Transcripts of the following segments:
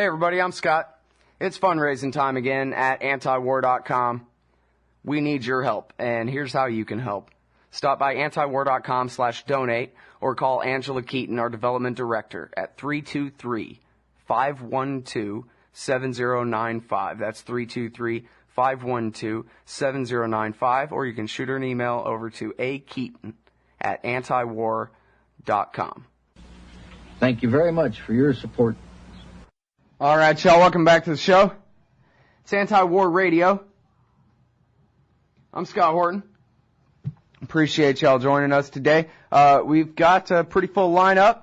Hey everybody, I'm Scott. It's fundraising time again at antiwar.com. We need your help, and here's how you can help. Stop by antiwar.com/donate or call Angela Keaton, our development director, at 323-512-7095. That's 323-512-7095, or you can shoot her an email over to akeaton@antiwar.com. Thank you very much for your support. All right, y'all, welcome back to the show. It's Anti-War Radio. I'm Scott Horton. Appreciate y'all joining us today. We've got a pretty full lineup.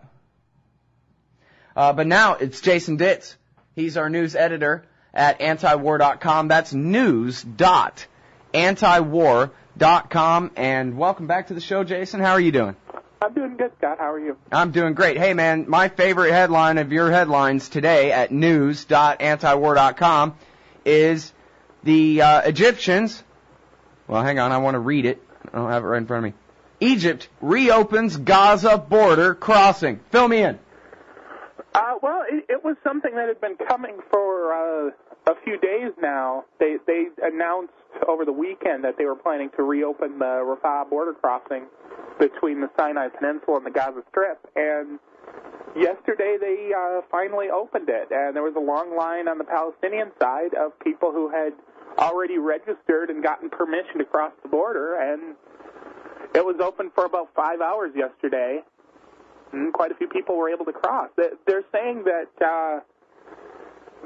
But now it's Jason Ditz. He's our news editor at antiwar.com. That's news.antiwar.com. And welcome back to the show, Jason. How are you doing? I'm doing good, Scott. How are you? I'm doing great. Hey, man, my favorite headline of your headlines today at news.antiwar.com is the Egyptians. Well, hang on. I want to read it. I don't have it right in front of me. Egypt reopens Gaza border crossing. Fill me in. Well, it was something that had been coming for a few days now. They announced over the weekend that they were planning to reopen the Rafah border crossing between the Sinai Peninsula and the Gaza Strip. And yesterday they finally opened it. And there was a long line on the Palestinian side of people who had already registered and gotten permission to cross the border. And it was open for about 5 hours yesterday. And quite a few people were able to cross. They're saying that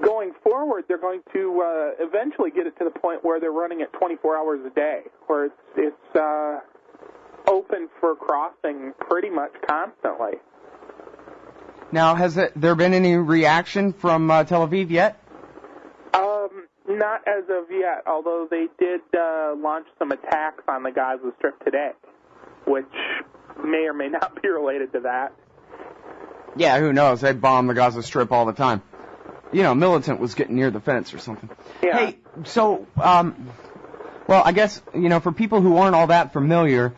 going forward, they're going to eventually get it to the point where they're running it 24 hours a day, where it's open for crossing pretty much constantly. Now, has there been any reaction from Tel Aviv yet? Not as of yet, although they did launch some attacks on the Gaza Strip today, which may or may not be related to that. Yeah, who knows? They bomb the Gaza Strip all the time. You know, militant was getting near the fence or something. Yeah. Hey, so, well, I guess, you know, for people who aren't all that familiar,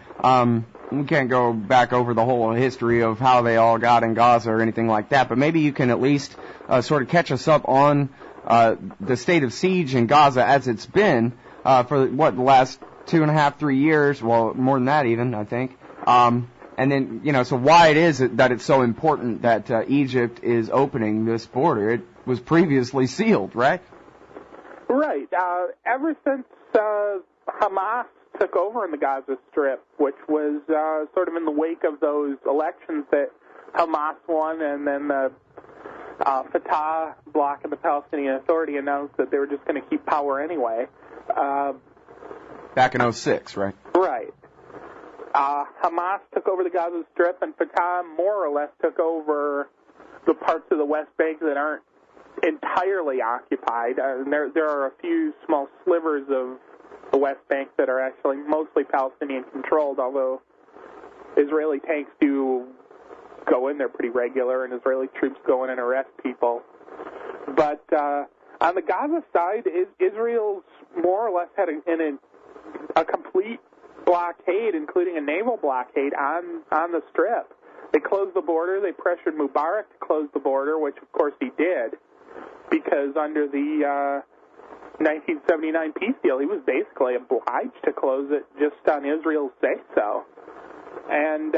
we can't go back over the whole history of how they all got in Gaza or anything like that, but maybe you can at least sort of catch us up on the state of siege in Gaza as it's been for, the last 2.5, 3 years, well, more than that even, I think. And then, you know, so why it is that it's so important that Egypt is opening this border. It was previously sealed, right? Right. Ever since Hamas took over in the Gaza Strip, which was sort of in the wake of those elections that Hamas won, and then the Fatah bloc and the Palestinian Authority announced that they were just going to keep power anyway. Back in 2006, right? Right. Hamas took over the Gaza Strip, and Fatah more or less took over the parts of the West Bank that aren't entirely occupied. There are a few small slivers of the West Bank that are actually mostly Palestinian-controlled, although Israeli tanks do go in there pretty regular, and Israeli troops go in and arrest people. But on the Gaza side, Israel's more or less had a complete blockade, including a naval blockade on the Strip. They closed the border. They pressured Mubarak to close the border, which of course he did, because under the 1979 peace deal, he was basically obliged to close it just on Israel's say-so. And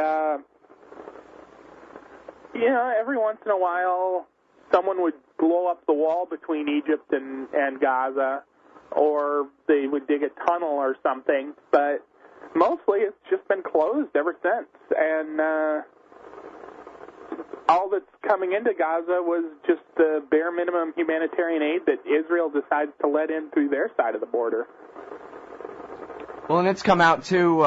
you know, every once in a while, someone would blow up the wall between Egypt and Gaza, or they would dig a tunnel or something, but mostly it's just been closed ever since. And all that's coming into Gaza was just the bare minimum humanitarian aid that Israel decides to let in through their side of the border. Well, and it's come out, too,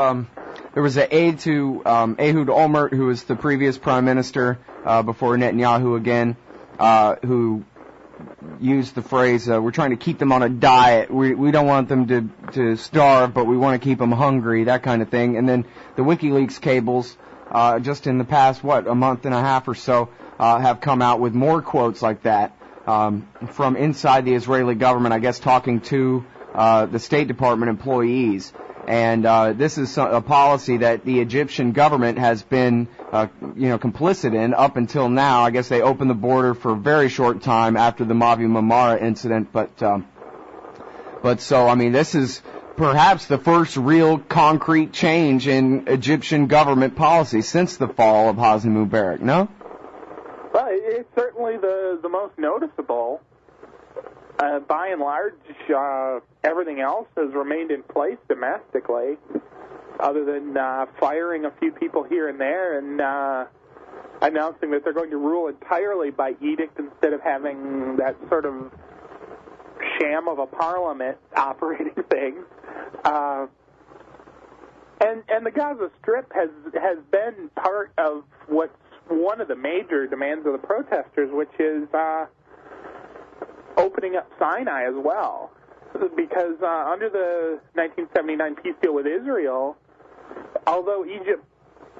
there was an aide to Ehud Olmert, who was the previous prime minister before Netanyahu again, who used the phrase, we're trying to keep them on a diet. We don't want them to starve, but we want to keep them hungry, that kind of thing. And then the WikiLeaks cables, just in the past, a month and a half or so, have come out with more quotes like that from inside the Israeli government, I guess talking to the State Department employees. And this is a policy that the Egyptian government has been, complicit in up until now. I guess they opened the border for a very short time after the Mavi Marmara incident, but so, I mean, this is perhaps the first real concrete change in Egyptian government policy since the fall of Hosni Mubarak, no? Well, it's certainly the most noticeable. By and large, everything else has remained in place domestically, other than firing a few people here and there and announcing that they're going to rule entirely by edict instead of having that sort of sham of a parliament operating things. And the Gaza Strip has been part of what's one of the major demands of the protesters, which is opening up Sinai as well. Because under the 1979 peace deal with Israel, although Egypt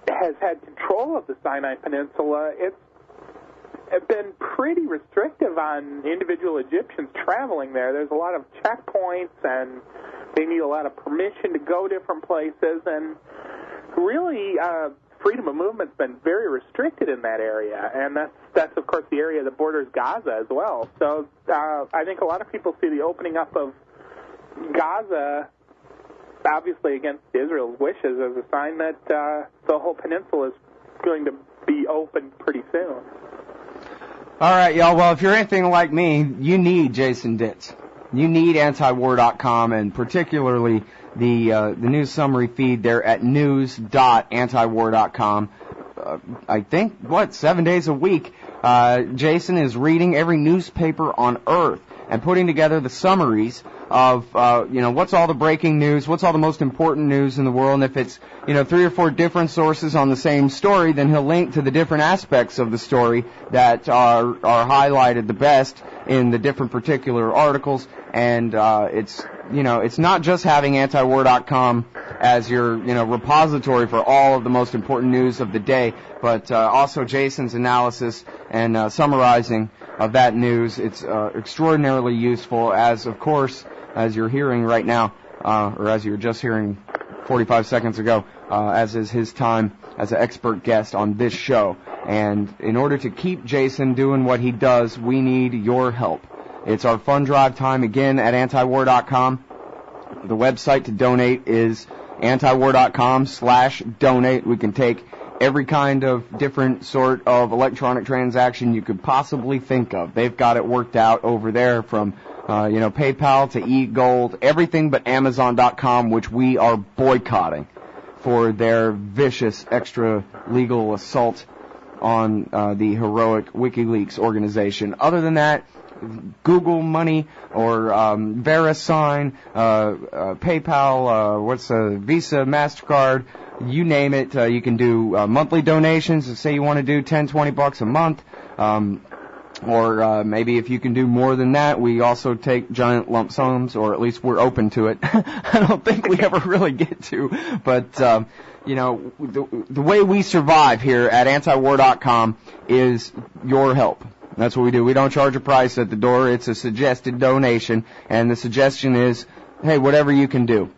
has had control of the Sinai Peninsula, it's been pretty restrictive on individual Egyptians traveling there. There's a lot of checkpoints, and they need a lot of permission to go different places, and really freedom of movement's been very restricted in that area, and that's of course the area that borders Gaza as well. So I think a lot of people see the opening up of Gaza, obviously against Israel's wishes, as a sign that the whole peninsula is going to be open pretty soon. All right, y'all. Well, if you're anything like me, you need Jason Ditz. You need antiwar.com, and particularly the news summary feed there at news.antiwar.com. I think, 7 days a week, Jason is reading every newspaper on Earth and putting together the summaries of, what's all the breaking news, what's all the most important news in the world, and if it's, 3 or 4 different sources on the same story, then he'll link to the different aspects of the story that are highlighted the best in the different particular articles, and it's not just having antiwar.com as your, repository for all of the most important news of the day, but also Jason's analysis and summarizing of that news. It's extraordinarily useful, as, of course, as you're hearing right now, or as you were just hearing 45 seconds ago, as is his time as an expert guest on this show. And in order to keep Jason doing what he does, we need your help. It's our fund drive time again at antiwar.com. The website to donate is antiwar.com/donate. We can take every kind of different sort of electronic transaction you could possibly think of. They've got it worked out over there, from PayPal to eGold, everything but Amazon.com, which we are boycotting for their vicious extra legal assault on the heroic WikiLeaks organization. Other than that, Google Money or VeriSign, PayPal, Visa, MasterCard, you name it. You can do monthly donations. Say you want to do $10-20 a month, or maybe if you can do more than that, we also take giant lump sums, or at least we're open to it. I don't think we ever really get to, but the way we survive here at antiwar.com is your help. That's what we do. We don't charge a price at the door. It's a suggested donation, and the suggestion is, hey, whatever you can do.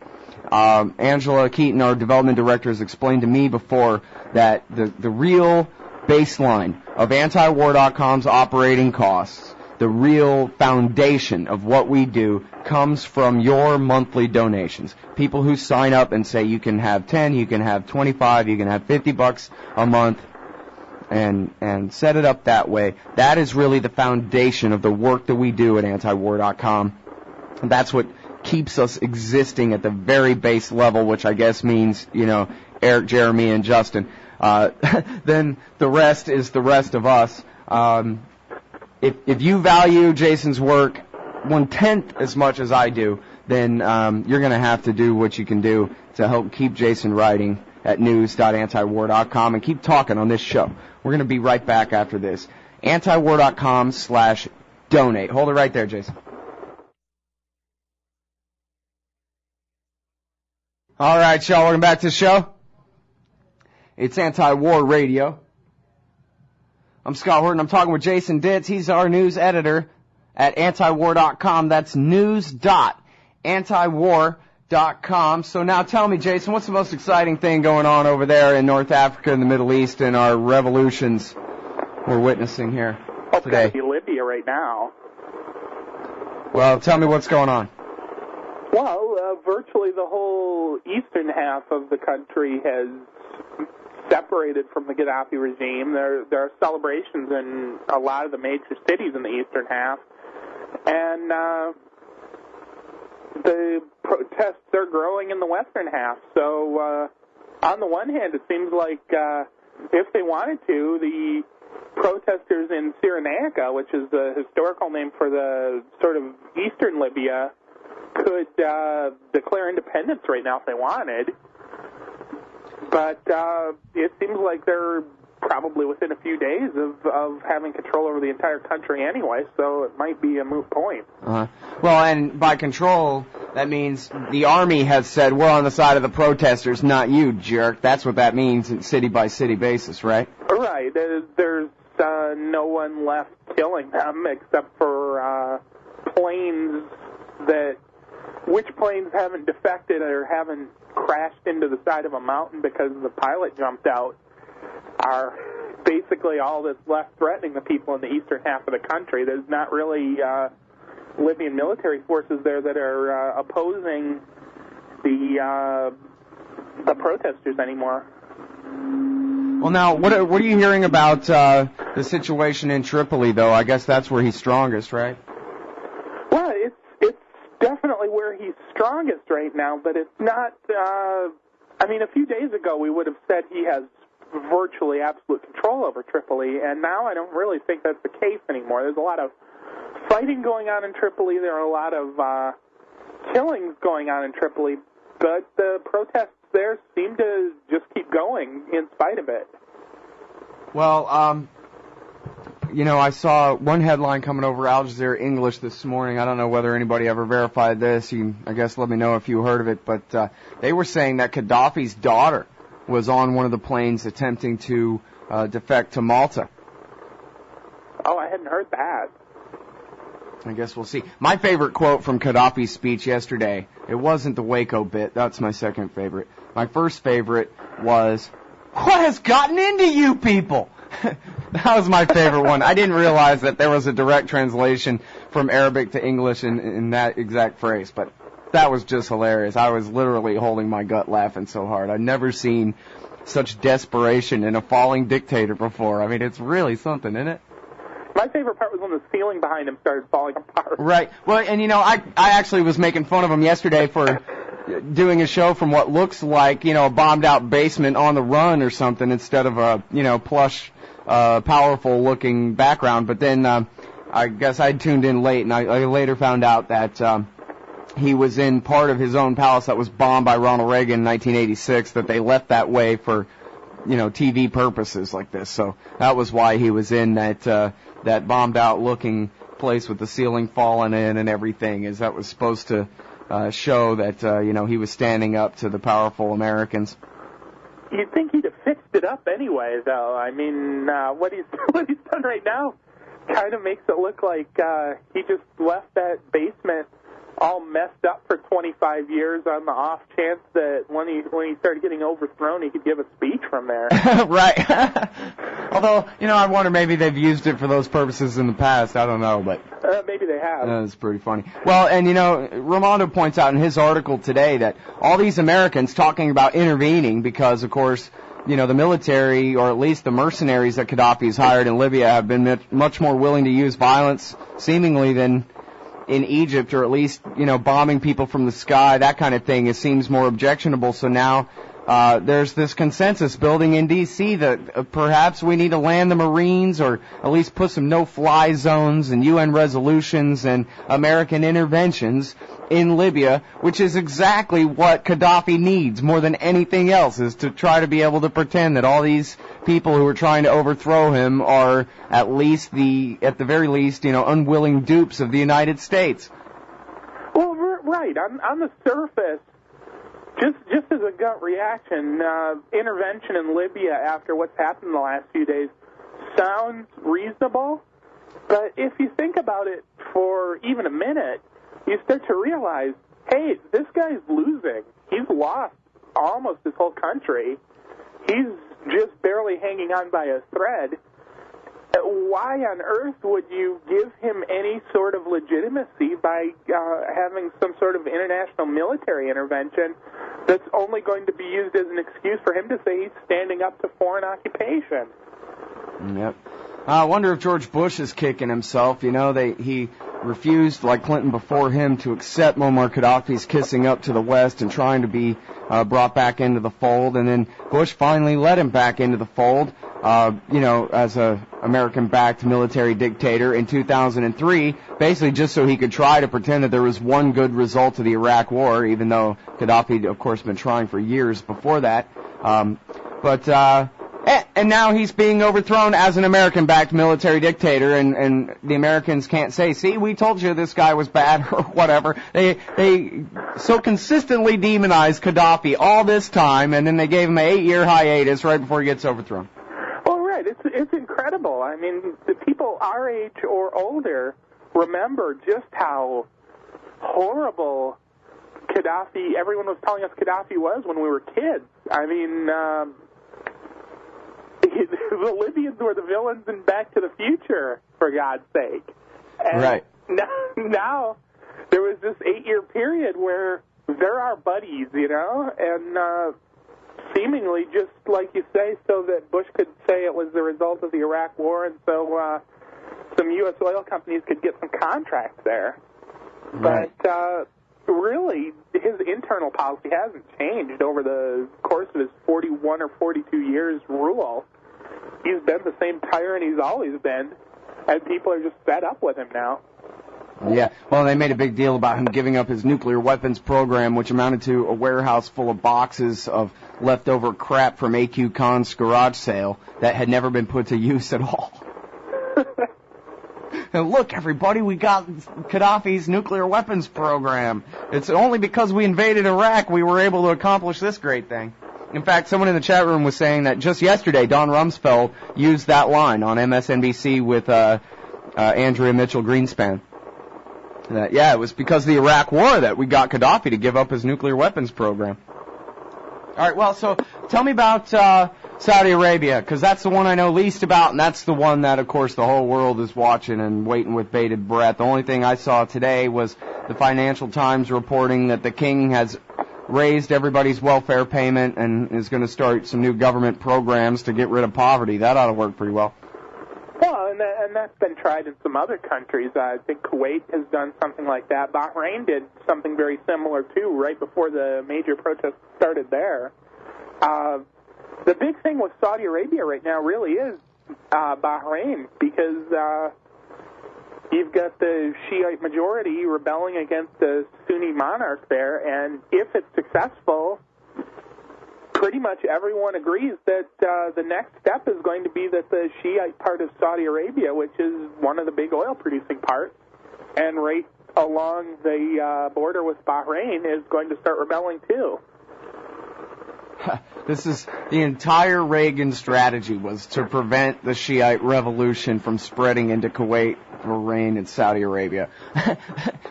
Angela Keaton, our development director, has explained to me before that the real baseline of antiwar.com's operating costs, the real foundation of what we do, comes from your monthly donations. People who sign up and say you can have 10, you can have 25, you can have $50 a month, and set it up that way. That is really the foundation of the work that we do at antiwar.com. That's what keeps us existing at the very base level, which I guess means, Eric, Jeremy, and Justin. Then the rest is the rest of us. If you value Jason's work 1/10 as much as I do, then you're going to have to do what you can do to help keep Jason writing at news.antiwar.com and keep talking on this show. We're going to be right back after this. antiwar.com/donate. Hold it right there, Jason. All right, y'all, welcome back to the show. It's Anti-War Radio. I'm Scott Horton. I'm talking with Jason Ditz. He's our news editor at antiwar.com. That's news.antiwar.com. .com. So now tell me, Jason, what's the most exciting thing going on over there in North Africa and the Middle East in our revolutions we're witnessing here today? It's got to be Libya right now. Well, tell me what's going on. Well, virtually the whole eastern half of the country has separated from the Gaddafi regime. There are celebrations in a lot of the major cities in the eastern half, and the protests are growing in the western half. So, on the one hand, it seems like if they wanted to, the protesters in Cyrenaica, which is the historical name for the sort of eastern Libya, could declare independence right now if they wanted. But it seems like they're probably within a few days of having control over the entire country anyway, so it might be a moot point. Well, and by control, that means the army has said, we're on the side of the protesters, not you, jerk. That's what that means in city-by-city basis, right? Right. There's no one left killing them except for planes which planes haven't defected or haven't crashed into the side of a mountain because the pilot jumped out are basically all that's left threatening the people in the eastern half of the country. There's not really Libyan military forces there that are opposing the protesters anymore. Well, now, what are you hearing about the situation in Tripoli, though? I guess that's where he's strongest, right? Well, it's definitely where he's strongest right now, but it's not. I mean, a few days ago we would have said he has virtually absolute control over Tripoli, and now I don't really think that's the case anymore. There's a lot of fighting going on in Tripoli. There are a lot of killings going on in Tripoli, but the protests there seem to just keep going in spite of it. Well, I saw one headline coming over Al Jazeera English this morning. I don't know whether anybody ever verified this. You, I guess, let me know if you heard of it. But they were saying that Gaddafi's daughter was on one of the planes attempting to defect to Malta. Oh, I hadn't heard that. I guess we'll see. My favorite quote from Gaddafi's speech yesterday, it wasn't the Waco bit. That's my second favorite. My first favorite was, "What has gotten into you people?" That was my favorite one. I didn't realize that there was a direct translation from Arabic to English in that exact phrase, but that was just hilarious. I was literally holding my gut laughing so hard. I'd never seen such desperation in a falling dictator before. I mean, it's really something, isn't it? My favorite part was when the ceiling behind him started falling apart. Right. Well, and I actually was making fun of him yesterday for doing a show from what looks like, a bombed out basement on the run or something instead of a, plush, powerful looking background. But then, I guess I tuned in late and I later found out that, he was in part of his own palace that was bombed by Ronald Reagan in 1986, that they left that way for, TV purposes like this. So that was why he was in that bombed out looking place with the ceiling falling in and everything, is that was supposed to show that, he was standing up to the powerful Americans. You'd think he'd have fixed it up anyway, though. I mean, what he's done right now kind of makes it look like he just left that basement all messed up for 25 years on the off chance that when he started getting overthrown, he could give a speech from there. Right. Although, I wonder maybe they've used it for those purposes in the past. I don't know, but maybe they have. That's pretty funny. Well, and Ramondo points out in his article today that all these Americans talking about intervening because, of course, the military, or at least the mercenaries that Gaddafi's hired in Libya, have been much more willing to use violence, seemingly, than in Egypt, or at least, bombing people from the sky, that kind of thing. It seems more objectionable. So now there's this consensus building in D.C. that perhaps we need to land the Marines, or at least put some no-fly zones and UN resolutions and American interventions in Libya, which is exactly what Gaddafi needs more than anything else, is to try to be able to pretend that all these people who are trying to overthrow him are at the very least, unwilling dupes of the United States. Well, right. On the surface, just as a gut reaction, intervention in Libya after what's happened in the last few days sounds reasonable. But if you think about it for even a minute, you start to realize hey, this guy's losing. He's lost almost his whole country. He's just barely hanging on by a thread. Why on earth would you give him any sort of legitimacy by having some sort of international military intervention that's only going to be used as an excuse for him to say he's standing up to foreign occupation? Yep. I wonder if George Bush is kicking himself. You know, he refused, like Clinton before him, to accept Muammar Gaddafi's kissing up to the West and trying to be brought back into the fold. And then Bush finally let him back into the fold, as a American-backed military dictator in 2003, basically just so he could try to pretend that there was one good result of the Iraq War, even though Gaddafi, of course, been trying for years before that. And now he's being overthrown as an American-backed military dictator, and the Americans can't say, see, we told you this guy was bad, or whatever. They so consistently demonized Gaddafi all this time, and then they gave him an 8-year hiatus right before he gets overthrown. Well, right. It's incredible. I mean, the people our age or older remember just how horrible Gaddafi, everyone was telling us Gaddafi was when we were kids. I mean, the Libyans were the villains in Back to the Future, for God's sake. And right. Now there was this 8-year period where they're our buddies, and seemingly just like you say, so that Bush could say it was the result of the Iraq War, and so some U.S. oil companies could get some contracts there. Right. But really, his internal policy hasn't changed over the course of his 41 or 42 years rule. He's been the same tyrant he's always been, and people are just fed up with him now. Yeah, well, they made a big deal about him giving up his nuclear weapons program, which amounted to a warehouse full of boxes of leftover crap from A.Q. Khan's garage sale that had never been put to use at all. And look, everybody, we got Gaddafi's nuclear weapons program. It's only because we invaded Iraq we were able to accomplish this great thing. In fact, someone in the chat room was saying that just yesterday, Don Rumsfeld used that line on MSNBC with Andrea Mitchell Greenspan. That, it was because of the Iraq War that we got Gaddafi to give up his nuclear weapons program. All right, well, so tell me about Saudi Arabia, because that's the one I know least about, and that's the one that, of course, the whole world is watching and waiting with bated breath. The only thing I saw today was the Financial Times reporting that the king has raised everybody's welfare payment and is going to start some new government programs to get rid of poverty. That ought to work pretty well. Well, and that's been tried in some other countries. I think Kuwait has done something like that. Bahrain did something very similar, too, right before the major protests started there. The big thing with Saudi Arabia right now really is Bahrain, because you've got the Shiite majority rebelling against the Sunni monarch there, and if it's successful, pretty much everyone agrees that the next step is going to be that the Shiite part of Saudi Arabia, which is one of the big oil-producing parts, and right along the border with Bahrain, is going to start rebelling too. This is the entire Reagan strategy, was to prevent the Shiite revolution from spreading into Kuwait, Bahrain, and Saudi Arabia.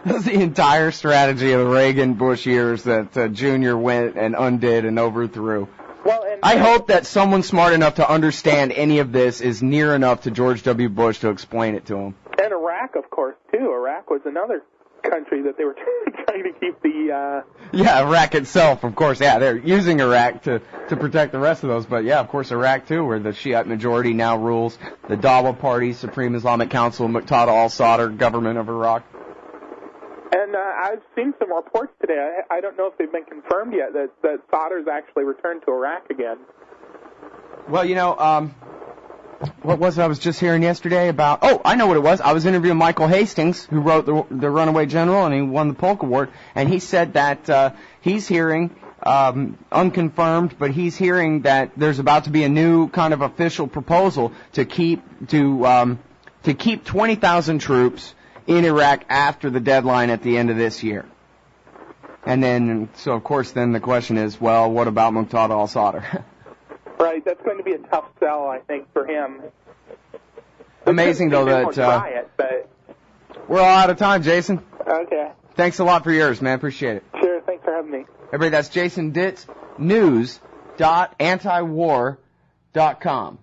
This is the entire strategy of the Reagan-Bush years that Junior went and undid and overthrew. Well, I hope that someone smart enough to understand any of this is near enough to George W. Bush to explain it to him. And Iraq, of course, too. Iraq was another country that they were trying to keep the... Yeah, Iraq itself, of course. Yeah, they're using Iraq to protect the rest of those. But, yeah, of course, Iraq, too, where the Shiite majority now rules the Dawa Party, Supreme Islamic Council, Muqtada al-Sadr government of Iraq. And I've seen some reports today. I don't know if they've been confirmed yet that Sadr's actually returned to Iraq again. Well, what was it I was just hearing yesterday about? Oh, I know what it was. I was interviewing Michael Hastings, who wrote the Runaway General, and he won the Polk Award. And he said that he's hearing, unconfirmed, but he's hearing that there's about to be a new kind of official proposal to keep 20,000 troops in Iraq after the deadline at the end of this year. And then, so of course, then the question is, well, what about Muqtada al-Sadr? Right, that's going to be a tough sell, I think, for him. Amazing, though, that try it, but... we're all out of time, Jason. Okay. Thanks a lot for yours, man. Appreciate it. Sure. Thanks for having me. Everybody, that's Jason Ditz, news.antiwar.com.